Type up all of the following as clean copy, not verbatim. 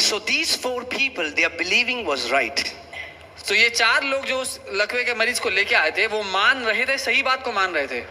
So these 4 people, their believing was right. तो ये 4 लोग जो उस लकवे के मरीज को लेके आए थे, वो मान रहे थे, सही बात को मान रहे थे.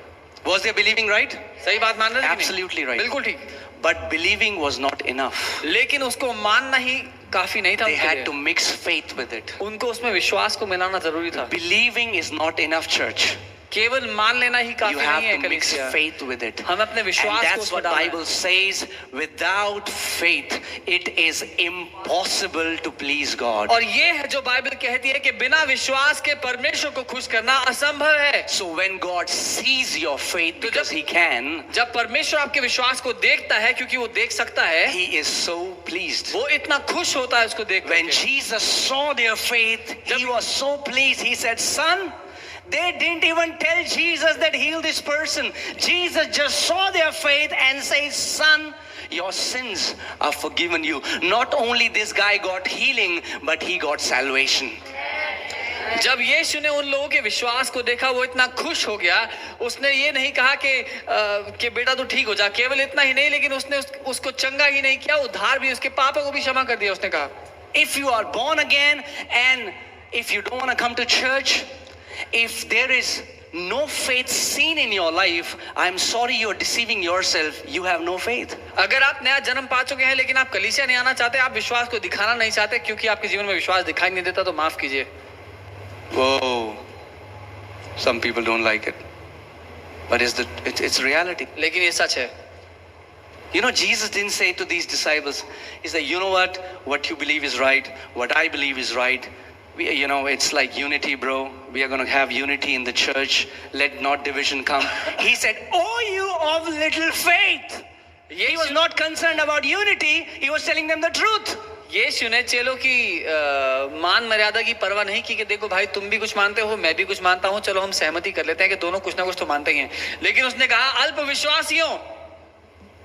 Was their believing right? सही बात मान रहे थे? Absolutely right. बिल्कुल ठीक. But believing was not enough. लेकिन उसको मानना ही काफी नहीं था. They had to mix faith with it. उनको उसमें विश्वास को मिलाना जरूरी था. Believing is not enough, church. केवल मान लेना ही काफी नहीं है. You have to mix faith with it. हम अपने विश्वास को, and that's what Bible says. Without faith, it is impossible to please God. और ये है जो बाइबल कहती है कि बिना विश्वास के परमेश्वर को खुश करना असंभव है. So when God sees your faith, because He can, जब परमेश्वर आपके विश्वास को देखता है, क्योंकि वो देख सकता है, He is so pleased. वो इतना खुश होता है उसको देख. When Jesus saw their faith, He was so pleased. He said, "Son." They didn't even tell Jesus that heal this person. Jesus just saw their faith and says, "Son, your sins are forgiven you." Not only this guy got healing, but he got salvation. जब यीशु ने उन लोगों के विश्वास को देखा, वो इतना खुश हो गया. उसने ये नहीं कहा कि बेटा तू ठीक हो जा. केवल इतना ही नहीं, लेकिन उसने उसको चंगा ही नहीं किया, उद्धार भी, उसके पापों को भी क्षमा कर दिया. उसने कहा, if you are born again and if you don't want to come to church, if there is no faith seen in your life, I'm sorry, you're deceiving yourself. You have no faith. अगर आप नया जन्म पा चुके हैं लेकिन आप कलीसिया नहीं आना चाहते, आप विश्वास को दिखाना नहीं चाहते क्योंकि आपके जीवन में विश्वास दिखाई नहीं देता, तो माफ कीजिए. Whoa, some people don't like it, but it's reality. लेकिन ये सच है. You know, Jesus didn't say to these disciples, He said, "You know what you believe is right, what I believe is right. It's like unity, bro. We are going to have unity in the church. Let not division come." He said, "Oh, you of little faith." He was not concerned about unity. He was telling them the truth. यीशु ने चेलों की मान मर्यादा की परवाह नहीं की कि देखो भाई, तुम भी कुछ मानते हो, मैं भी कुछ मानता हूँ, चलो हम सहमति कर लेते हैं कि दोनों कुछ ना कुछ तो मानते ही हैं. लेकिन उसने कहा, अल्प विश्वासियों.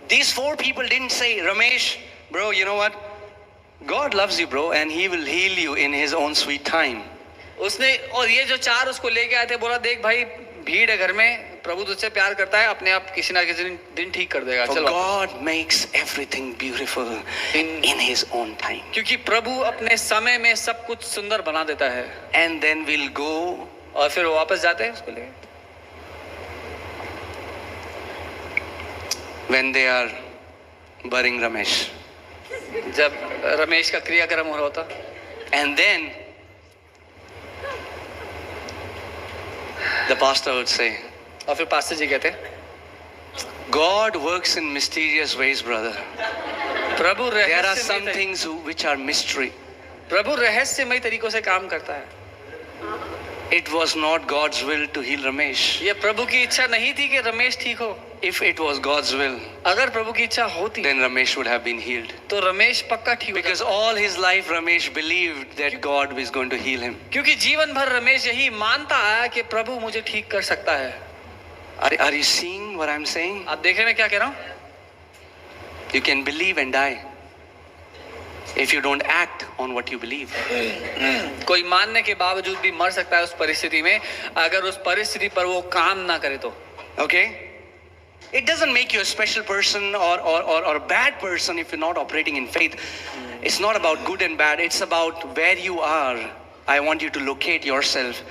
These 4 people didn't say, "Ramesh, bro, you know what? God loves you, bro, and He will heal you in His own sweet time." उसने, और ये जो 4 उसको लेके आए थे, बोला, देख भाई, भीड़ है घर में, प्रभु तुझसे प्यार करता है, अपने आप किसी ना किसी दिन ठीक कर देगा. For God makes everything beautiful in His own time. क्योंकि प्रभु अपने समय में सब कुछ सुंदर बना देता है. And then we'll go, और फिर वो वापस जाते हैं उसको लेके. when they are burying Ramesh. जब रमेश का क्रियाक्रम हो रहा होता, and then the pastor would say, और फिर पास्टर जी कहते, God works in mysterious ways, brother. Prabhu There are some things which are mystery. प्रभु रहस्यमय तरीकों से काम करता है. It was not God's will to heal Ramesh. ये प्रभु की इच्छा नहीं थी कि रमेश ठीक हो. If it was God's will, अगर प्रभु की इच्छा होती, then Ramesh would have been healed. तो रमेश पक्का ठीक होता. Because all his life Ramesh believed that God was going to heal him. क्योंकि जीवन भर रमेश यही मानता है कि प्रभु मुझे ठीक कर सकता है. Are you seeing what I'm saying? आप देख रहे हैं मैं क्या कह रहा हूँ? You can believe and die if you don't act on what you believe. कोई मानने के बावजूद भी मर सकता है उस परिस्थिति में, अगर उस परिस्थिति पर वो काम ना करे तो. Okay? It doesn't make you a special person or a bad person if you're not operating in faith. It's not about good and bad. It's about where you are. I want you to locate yourself.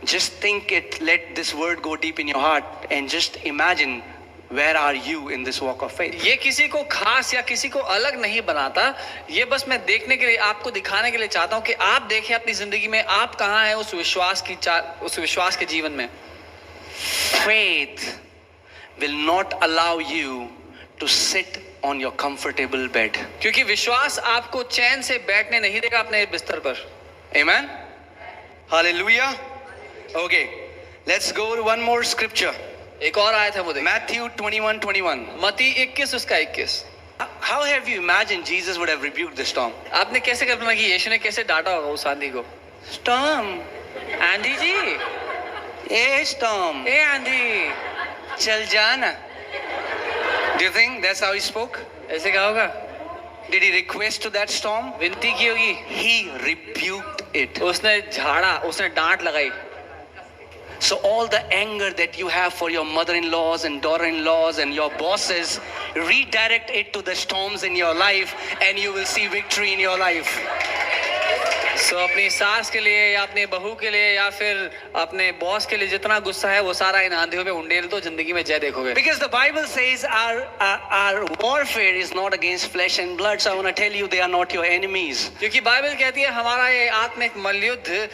Just think it. Let this word go deep in your heart and just imagine, where are you in this walk of faith? ये किसी को खास या किसी को अलग नहीं बनाता. ये बस मैं देखने के लिए, आपको दिखाने के लिए चाहता हूँ कि आप देखें अपनी जिंदगी में आप कहाँ हैं उस विश्वास के जीवन में. Faith will not allow you to sit on your comfortable bed. क्योंकि विश्वास आपको चैन से बैठने नहीं देगा अपने बिस्तर पर. Amen. Hallelujah. Okay, let's go to one more scripture. एक और आयत है वो देखें. Matthew 21:21. मत्ती 21 उसका 21. How have you imagined Jesus would have rebuked the storm? आपने कैसे कल्पना की यीशु ने कैसे डांटा होगा उस आंधी को? Storm. आंधी जी. Hey storm. ए आंधी. चल जाना. Do you think that's how he spoke? ऐसे क्या होगा? Did he request to that storm? विनती की होगी. He rebuked it. उसने झाड़ा, उसने डांट लगाई. So all the anger that you have for your mother-in-laws and daughter-in-laws and your bosses, redirect it to the storms in your life and you will see victory in your life. सो अपनी सास के लिए या अपने बहू के लिए या फिर अपने बॉस के लिए जितना गुस्सा है वो सारा इन आंधियों में उंडेल दो, जिंदगी में जय देखोगे. Because the Bible says our warfare is not against flesh and blood. So I want to tell you, they are not your enemies. क्योंकि बाइबल कहती है हमारा ये आत्मिक मल्लयुद्ध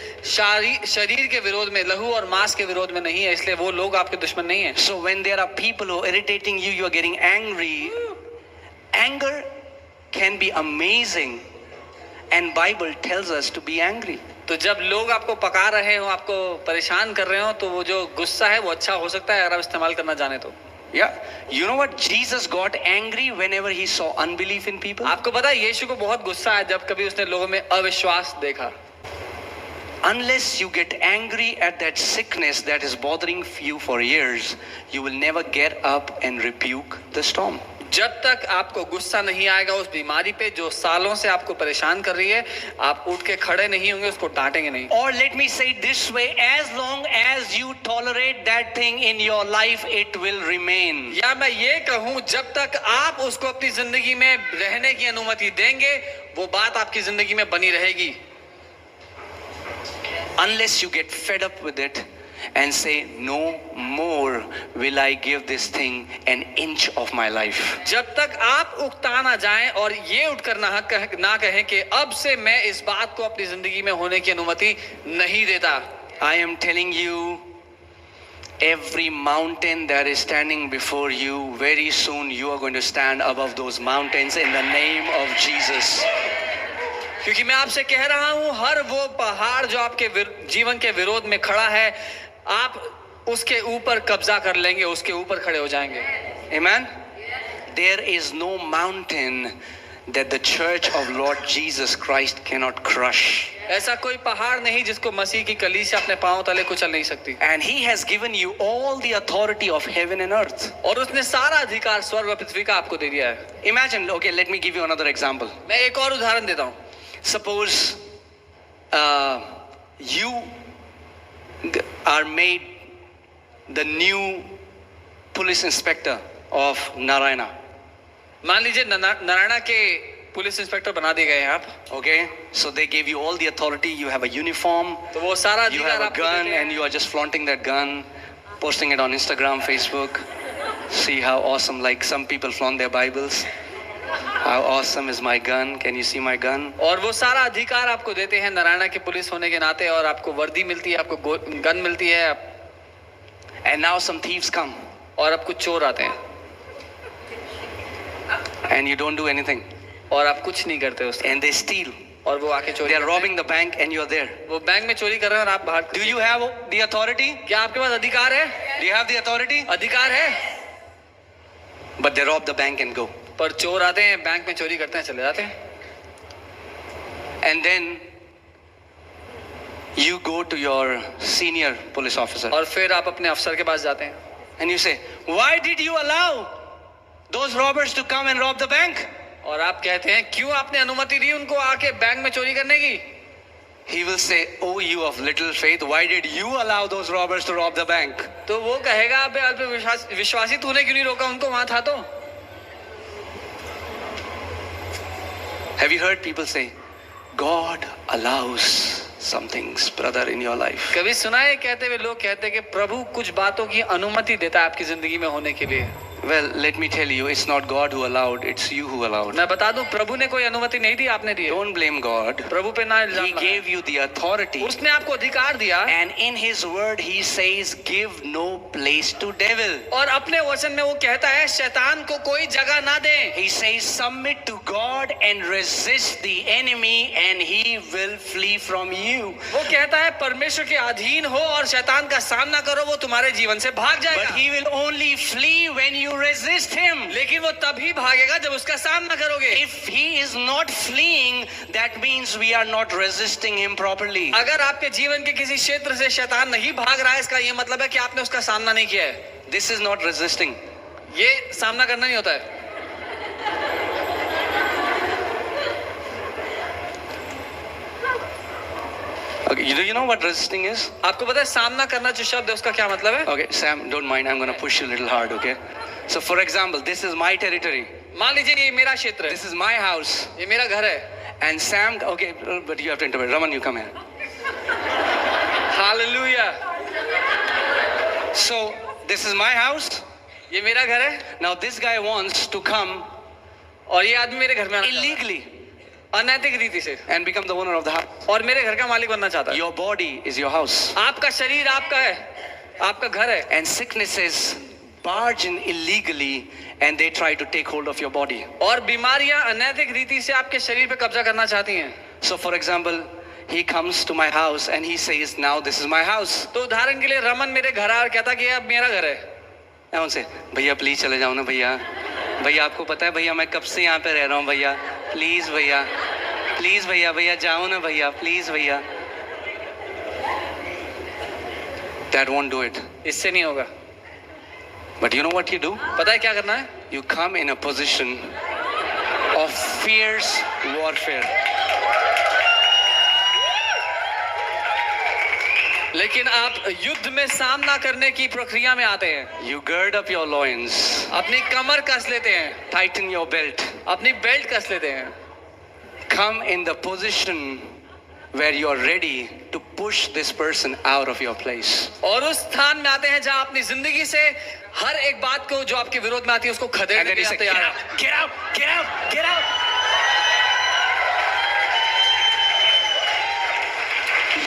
शरीर के विरोध में, लहू और मांस के विरोध में नहीं है, इसलिए वो लोग आपके दुश्मन नहीं है. So when there are people who are irritating you, you are getting angry. Anger can be amazing. And Bible tells us to be angry. तो जब लोग आपको पका रहे हो, आपको परेशान कर रहे हो, तो वो जो गुस्सा है वो अच्छा हो सकता है अगर आप इस्तेमाल करना जाने तो. Yeah, you know what? Jesus got angry whenever he saw unbelief in people. आपको पता है यीशु को बहुत गुस्सा है जब कभी उसने लोगों में अविश्वास देखा. Unless you get angry at that sickness that is bothering you for years, you will never get up and rebuke the storm. जब तक आपको गुस्सा नहीं आएगा उस बीमारी पे जो सालों से आपको परेशान कर रही है, आप उठ के खड़े नहीं होंगे, उसको डांटेंगे नहीं. Or let me say it this way, as long as you tolerate that thing in your life, it will remain. या मैं ये कहूँ, जब तक आप उसको अपनी जिंदगी में रहने की अनुमति देंगे, वो बात आपकी जिंदगी में बनी रहेगी. Unless you get fed up with it and say, no more will I give this thing an inch of my life. जब तक आप उकता ना जाएं और ये उठकर ना कहें कि अब से मैं इस बात को अपनी जिंदगी में होने की अनुमति नहीं देता. I am telling you, every mountain that is standing before you, very soon you are going to stand above those mountains in the name of Jesus. क्योंकि मैं आपसे कह रहा हूं, हर वो पहाड़ जो आपके जीवन के विरोध में खड़ा है, आप उसके ऊपर कब्जा कर लेंगे, उसके ऊपर खड़े हो जाएंगे. Amen. There is no mountain that the church of Lord Jesus Christ cannot crush. ऐसा कोई पहाड़ नहीं जिसको मसीह की कलीसिया अपने पांव तले कुचल नहीं सकती. And he has given you all the authority of heaven and earth. और उसने सारा अधिकार स्वर्ग और पृथ्वी का आपको दे दिया है. Imagine, okay, let me give you another example. मैं एक और उदाहरण देता हूं. Suppose you are made the new police inspector of Narayana. मान लीजिए नारायणा के पुलिस इंस्पेक्टर बना दिए गए हैं आप. Okay, so they gave you all the authority. You have a uniform, तो वो सारा you अधिकार have a आपको gun, देते हैं. and you are just flaunting that gun, posting it on Instagram, Facebook. See how awesome! Like some people flaunt their Bibles. How awesome is my gun? Can you see my gun? और वो सारा अधिकार आपको देते हैं नारायणा के police होने के नाते, और आपको वर्दी मिलती है, आपको गन मिलती है. And now some thieves come, और अब कुछ चोर आते हैं and you don't do anything, और आप कुछ नहीं करते उससे, and they steal. और वो आके चोरी They are करते हैं. robbing the bank, and you are there. वो बैंक में चोरी कर रहे हैं और आप बाहर. Do you have the authority? क्या आपके पास अधिकार है? Do you have the authority? अधिकार है. But they rob the bank and go. पर चोर आते हैं, बैंक में चोरी करते हैं, चले जाते हैं. And then you go to your senior police officer और फिर आप अपने अफसर के पास जाते हैं. and you say, why did you allow those robbers to come and rob the bank? और आप कहते हैं क्यों आपने अनुमति दी उनको आके बैंक में चोरी करने की? He will say, oh, you of little faith, why did you allow those robbers to rob the bank? तो वो कहेगा अबे अल्प विश्वासी, तूने क्यों नहीं रोका उनको, वहां था तो. Have you heard people say, God allows some things, brother, in your life? कभी सुना है कहते हुए लोग कहते हैं कि प्रभु कुछ बातों की अनुमति देता है आपकी जिंदगी में होने के लिए. Well, let me tell you, it's not God who allowed, it's you who allowed. मैं बता दूं, प्रभु ने कोई अनुमति नहीं दी, आपने दी. Don't blame God. प्रभु पे ना इल्जाम He लगाएं. gave you the authority, उसने आपको अधिकार दिया, and in His word He says, give no place to devil. और अपने वचन में वो कहता है शैतान को कोई जगह ना दे. He says, submit to God and resist the enemy, and he will flee from you. वो कहता है परमेश्वर के अधीन हो और शैतान का सामना करो, वो तुम्हारे जीवन से भाग But जाएगा. he will only flee when you resist him. लेकिन वो तभी भागेगा जब उसका सामना करोगे. If he is not fleeing, that means we are not resisting him properly. अगर आपके जीवन के किसी क्षेत्र से शैतान नहीं भाग रहा है, इसका ये मतलब है कि आपने उसका सामना नहीं किया है. This is not resisting. ये सामना करना नहीं होता है. Okay, you know what resisting is? आपको पता है सामना करना जो शब्द है उसका क्या मतलब है? Okay, Sam, don't mind. I'm going to push you a little hard, okay? So, for example, this is my territory. मान लीजिए ये मेरा क्षेत्र है, This is my house. ये मेरा घर है. And Sam, okay, but you have to interpret. Raman, you come here. Hallelujah. So, this is my house. ये मेरा घर है Now, this guy wants to come और ये आदमी मेरे घर में आना चाहता illegally है, अनैतिक रीति से, and become the owner of the house. और मेरे घर का मालिक बनना चाहता है. Your body is your house. आपका शरीर आपका है, आपका घर है, And sicknesses barge in illegally and they try to take hold of your body. और बीमारियां अनैतिक रीति से आपके शरीर पे कब्जा करना चाहती हैं. So, for example, he comes to my house and he says, now this is my house. तो उदाहरण के लिए रमन मेरे घर आया और कहता कि ये अब मेरा घर है. मैं उनसे, भैया प्लीज चले जाओ ना भैया. भैया आपको पता है भैया मैं कब से यहाँ पे रह रहा हूँ भैया. प्लीज भैया, प्लीज भैया, भैया जाओ ना भैया, प्लीज भैया. That won't do it. इससे नहीं होगा. But you know what you do? पता है क्या करना है? You come in a position of fierce warfare. लेकिन आप युद्ध में सामना करने की प्रक्रिया में आते हैं. You gird up your loins, अपनी कमर कस लेते हैं, tighten your belt, अपनी बेल्ट कस लेते हैं. come in the position where you are ready to push this person out of your place. और उस स्थान में आते हैं जहां अपनी जिंदगी से हर एक बात को जो आपके विरोध में आती है उसको And खदेड़ने then के you लिए say, आप get तैयार out, हैं. get out, get out, get out.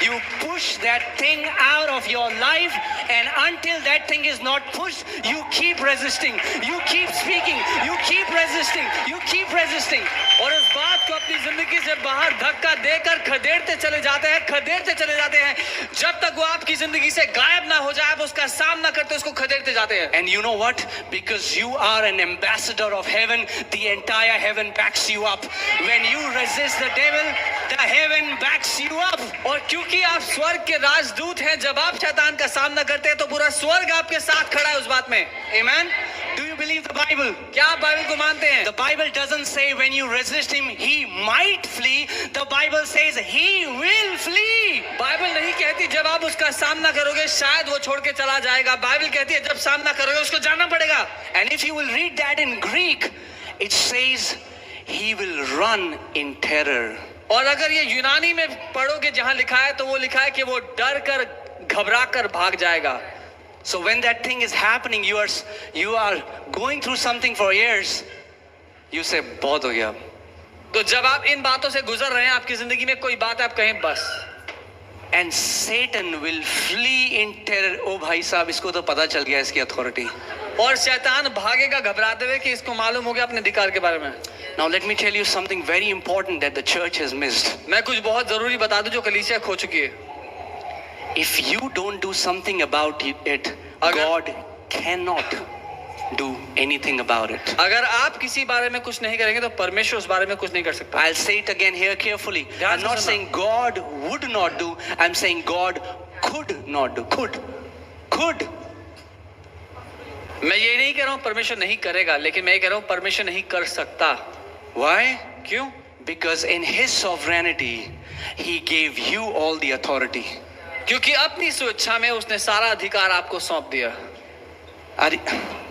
You push that thing out of your life, and until that thing is not pushed, you keep resisting, you keep speaking, you keep resisting, you keep resisting. और इस बात को अपनी जिंदगी से बाहर धक्का देकर खदेड़ते चले जाते हैं, खदेड़ते चले जाते हैं, जब तक वो आपकी जिंदगी से गायब ना हो जाए. आप उसका सामना करते उसको खदेड़ते जाते हैं. And you know what? Because you are an ambassador of heaven, the entire heaven backs you up. When you resist the devil, the heaven backs you up. और क्योंकि आप स्वर्ग के राजदूत हैं, जब आप शैतान का सामना करते हैं तो पूरा स्वर्ग आपके साथ खड़ा है उस बात में. Amen? Do you believe the Bible? क्या आप बाइबल को मानते हैं? The Bible doesn't say when you resist him, he might flee. The Bible says he will flee. Bible नहीं कहती जब आप उसका सामना करोगे शायद वो छोड़ के चला जाएगा. बाइबल कहती है जब सामना करोगे उसको जाना पड़ेगा. And if you will read that in Greek, it says he will run in terror. और अगर ये यूनानी में पढ़ोगे जहां लिखा है तो वो लिखा है कि वो डर कर घबरा कर भाग जाएगा. So when that thing is happening, you are going through something for years. You say, बहुत हो गया. तो जब आप इन बातों से गुजर रहे हैं, आपकी जिंदगी में कोई बात है, आप कहें बस. And Satan will flee in terror. Oh भाई साहब, इसको तो पता चल गया इसकी authority. और शैतान भागेगा घबराते हुए कि इसको मालूम हो गया अपने अधिकार के बारे में. Now let me tell you something very important that the church has missed. मैं कुछ बहुत जरूरी बता दूं जो कलीसिया खो चुकी है. If you don't do something about it, God cannot do anything about it. अगर आप किसी बारे में कुछ नहीं करेंगे तो परमेश्वर उस बारे में कुछ नहीं कर सकता. I'll say it again here carefully. I'm not saying God would not do. I'm saying God could not do. Could. मैं ये नहीं कह रहा हूँ परमेश्वर नहीं करेगा, लेकिन मैं ये कह रहा हूँ परमेश्वर नहीं कर सकता. Why? क्यों? Because in His sovereignty, He gave you all the authority. क्योंकि अपनी स्वेच्छा में उसने सारा अधिकार आपको सौंप दिया.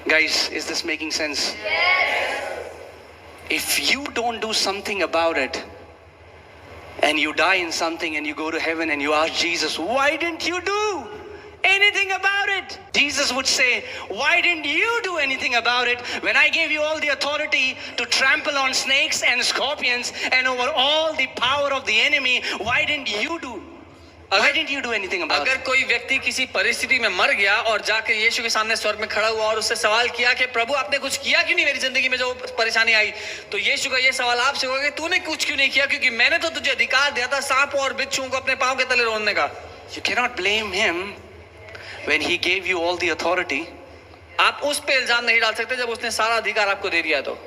Guys, is this making sense? Yes. If you don't do something about it, and you die in something and you go to heaven and you ask Jesus, why didn't you do anything about it? Jesus would say, why didn't you do anything about it when I gave you all the authority to trample on snakes and scorpions and over all the power of the enemy? Why didn't you do? Why didn't you do anything about अगर it? कोई व्यक्ति किसी परिस्थिति में मर गया और जाकर यीशु के सामने स्वर्ग में खड़ा हुआ और उससे सवाल किया कि प्रभु आपने कुछ किया क्यों नहीं मेरी जिंदगी में जो परेशानी आई, तो यीशु का ये सवाल आपसे होगा कि तूने कुछ क्यों नहीं किया, क्योंकि मैंने तो तुझे अधिकार दिया था सांपों और बिच्छुओं को अपने पांव के तले रोंदने का. You cannot blame him when he gave you all the authority. आप उस पे इल्जाम नहीं डाल सकते जब उसने सारा अधिकार आपको दे दिया. तो